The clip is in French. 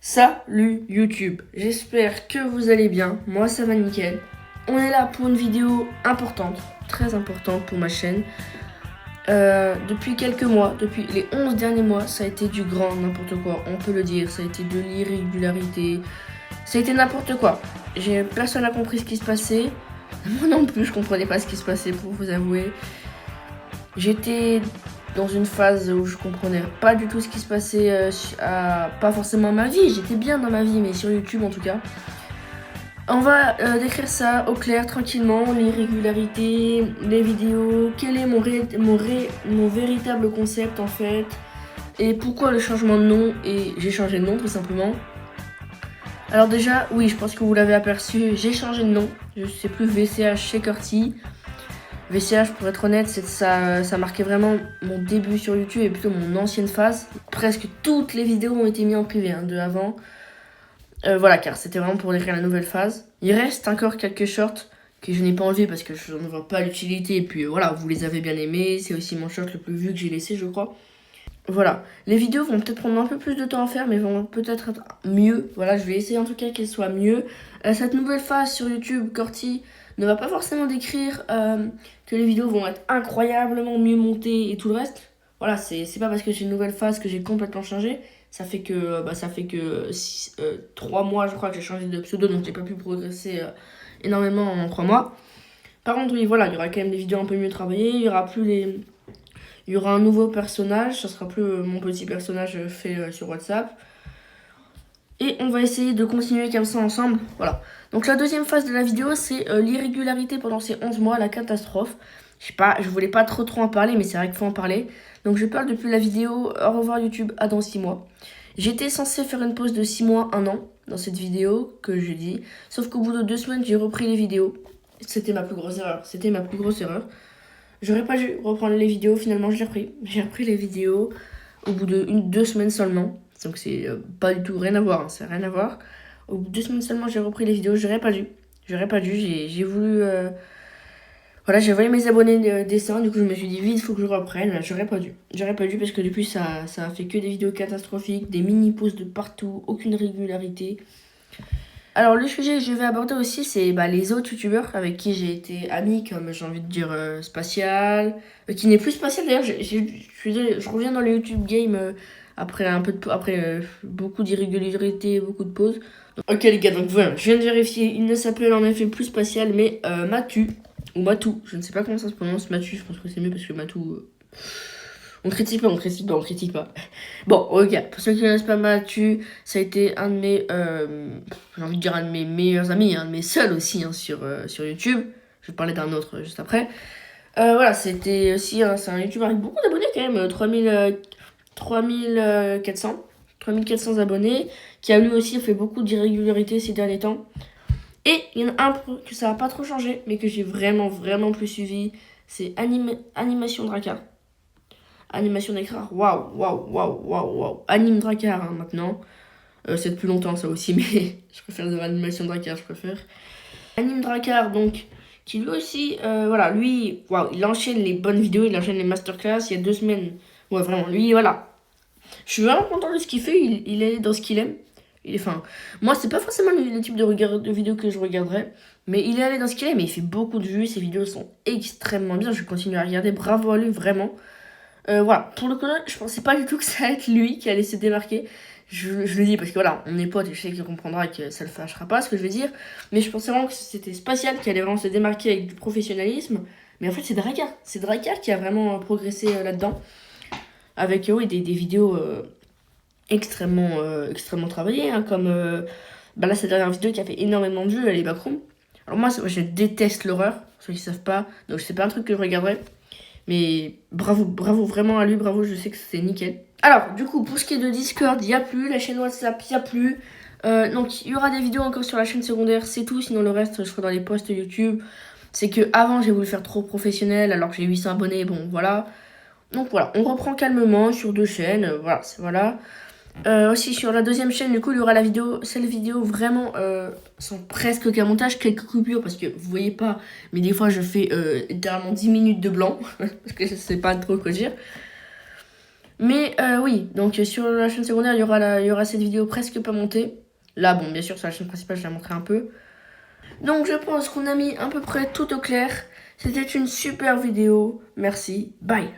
Salut YouTube, j'espère que vous allez bien, moi ça va nickel. On est là pour une vidéo importante, très importante pour ma chaîne. Depuis quelques mois, depuis les 11 derniers mois, ça a été du grand n'importe quoi, on peut le dire. Ça a été de l'irrégularité, ça a été n'importe quoi. Personne n'a compris ce qui se passait, moi non plus je comprenais pas ce qui se passait pour vous avouer. J'étais dans une phase où je comprenais pas du tout ce qui se passait, pas forcément ma vie, j'étais bien dans ma vie, mais sur YouTube en tout cas. On va décrire ça au clair, tranquillement, l'irrégularité, les vidéos, quel est mon véritable concept en fait, et pourquoi le changement de nom, et j'ai changé de nom tout simplement. Alors déjà, oui, je pense que vous l'avez aperçu, j'ai changé de nom, je sais plus VCH chez Corti. VCH, pour être honnête, ça marquait vraiment mon début sur YouTube et plutôt mon ancienne phase. Presque toutes les vidéos ont été mises en privé de avant. Voilà, car c'était vraiment pour décrire la nouvelle phase. Il reste encore quelques shorts que je n'ai pas enlevés parce que je ne vois pas l'utilité. Et puis voilà, vous les avez bien aimés. C'est aussi mon short le plus vu que j'ai laissé, je crois. Voilà, les vidéos vont peut-être prendre un peu plus de temps à faire, mais vont peut-être être mieux. Voilà, je vais essayer en tout cas qu'elles soient mieux. Cette nouvelle phase sur YouTube, Corti ne va pas forcément décrire que les vidéos vont être incroyablement mieux montées et tout le reste. Voilà, c'est pas parce que j'ai une nouvelle phase que j'ai complètement changé. Ça fait que 3 mois, je crois, que j'ai changé de pseudo, donc j'ai pas pu progresser énormément en 3 mois. Par contre, oui, voilà, il y aura quand même des vidéos un peu mieux travaillées. Il y aura un nouveau personnage, ça sera plus mon petit personnage fait sur WhatsApp. Et on va essayer de continuer comme ça ensemble. Voilà. Donc la deuxième phase de la vidéo, c'est l'irrégularité pendant ces 11 mois, la catastrophe. Je sais pas, je voulais pas trop en parler, mais c'est vrai qu'il faut en parler. Donc je parle depuis la vidéo Au revoir YouTube à dans 6 mois. J'étais censé faire une pause de 6 mois, 1 an dans cette vidéo que je dis. Sauf qu'au bout de 2 semaines, j'ai repris les vidéos. C'était ma plus grosse erreur. J'aurais pas dû reprendre les vidéos, finalement je l'ai repris. J'ai repris les vidéos au bout de 2 semaines seulement. Donc c'est pas du tout rien à voir, c'est rien à voir. Au bout de 2 semaines seulement, j'ai repris les vidéos. J'aurais pas dû, j'ai voulu... Voilà, j'ai envoyé mes abonnés dessins, du coup je me suis dit vite, faut que je reprenne. J'aurais pas dû parce que depuis ça a fait que des vidéos catastrophiques, des mini-pauses de partout, aucune régularité. Alors le sujet que je vais aborder aussi, c'est les autres youtubeurs avec qui j'ai été ami, comme j'ai envie de dire Spatial, qui n'est plus Spatial d'ailleurs. Je reviens dans le YouTube game après beaucoup d'irrégularité, beaucoup de pauses. Ok les gars, donc voilà, je viens de vérifier, il ne s'appelle en effet plus Spatial, mais Matu, ou Matou, je ne sais pas comment ça se prononce. Matu, je pense que c'est mieux parce que Matou... On critique pas. Bon, ok, pour ceux qui ne connaissent pas Matu, ça a été un de mes, j'ai envie de dire un de mes meilleurs amis, un de mes seuls aussi sur YouTube. Je vais parler d'un autre juste après. Voilà, c'était aussi c'est un YouTuber avec beaucoup d'abonnés quand même, 3400 abonnés, qui a lui aussi fait beaucoup d'irrégularités ces derniers temps. Et il y en a un que ça n'a pas trop changé, mais que j'ai vraiment plus suivi, c'est Animation Drakkar. Animation Drakkar, waouh. Anime Drakkar maintenant. C'est depuis longtemps ça aussi, mais je préfère de Animation Drakkar, Anime Drakkar, donc, qui lui aussi, voilà, lui, waouh, il enchaîne les bonnes vidéos, il enchaîne les masterclass. Il y a 2 semaines, ouais, vraiment, lui, voilà. Je suis vraiment content de ce qu'il fait, il est dans ce qu'il aime. Moi, c'est pas forcément le type de vidéo que je regarderais, mais il est allé dans ce qu'il aime et il fait beaucoup de vues. Ses vidéos sont extrêmement bien, je continue à regarder, bravo à lui, vraiment. Voilà, pour le coup, je pensais pas du tout que ça allait être lui qui allait se démarquer. Je le dis parce que voilà, on est potes et je sais qu'il comprendra et que ça le fâchera pas ce que je vais dire. Mais je pensais vraiment que c'était Spatial qui allait vraiment se démarquer avec du professionnalisme. Mais en fait, c'est Drakkar. C'est Drakkar qui a vraiment progressé là-dedans. Avec des vidéos extrêmement travaillées, comme là, cette dernière vidéo qui a fait énormément de vues, elle est Backroom. Alors moi, je déteste l'horreur, pour ceux qui savent pas. Donc c'est pas un truc que je regarderais. Mais bravo vraiment à lui, bravo, je sais que c'est nickel. Alors, du coup, pour ce qui est de Discord, il n'y a plus, la chaîne WhatsApp, il n'y a plus. Donc, il y aura des vidéos encore sur la chaîne secondaire, c'est tout. Sinon, le reste, je ferai dans les posts YouTube. C'est que avant j'ai voulu faire trop professionnel, alors que j'ai 800 abonnés, bon, voilà. Donc, voilà, on reprend calmement sur 2 chaînes, voilà. Aussi, sur la deuxième chaîne, du coup, il y aura cette vidéo vraiment sans presque aucun montage, quelques coupures, parce que vous voyez pas, mais des fois, je fais littéralement 10 minutes de blanc, parce que je sais pas trop quoi dire. Mais oui, donc sur la chaîne secondaire, il y aura cette vidéo presque pas montée. Là, bon, bien sûr, sur la chaîne principale, je la montrerai un peu. Donc je pense qu'on a mis à peu près tout au clair. C'était une super vidéo. Merci. Bye.